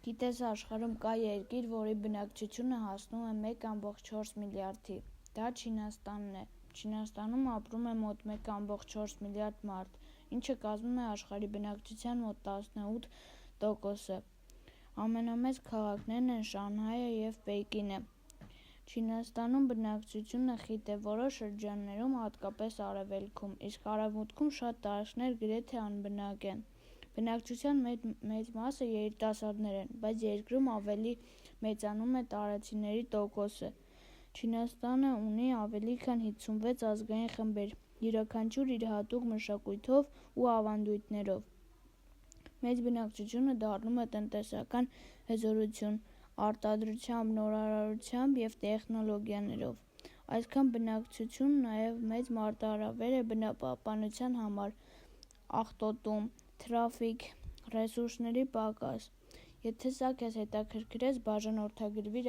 Գիտես, աշխարհում կա երկիր, որի բնակչությունը հասնում է 1,4 միլիարդի: Դա Չինաստանն է: Չինաստանում ապրում է մոտ 1,4 միլիարդ մարդ, ինչը կազմում է աշխարհի բնակչության մոտ 18%-ը: Ամենամեծ քաղաքներն են Շանհայը և Պեկինը: Չինաստանում բնակչությունը խիտ է որոշ շրջաններում, հատկապես արևելքում, իսկ արևմուտքում շատ տարածքներ գրեթե անբնակ են: Բնակչության մեծ մասը երիտասարդներ են, բայց երկրում ավելի մեծանում է տարեցիների տոկոսը: Չինաստանը ունի ավելի քան 56 ազգային խմբեր, յուրաքանչյուրը իր հատուկ մշակույթով ու ավանդույթներով: Մեծ բնակչությունը դառնում է տնտեսական հզորություն՝ արտադրությամբ, նորարարությամբ և տեխնոլոգիաներով: Այսքան բնակչություն նաև մեծ մարտահրավեր է բնապահպանության համար՝ աղտոտում, թրաֆիք, ռեսուրսների պակաս: Եթե սա քեզ հետաքրքրեց, բաժանորդագրվիր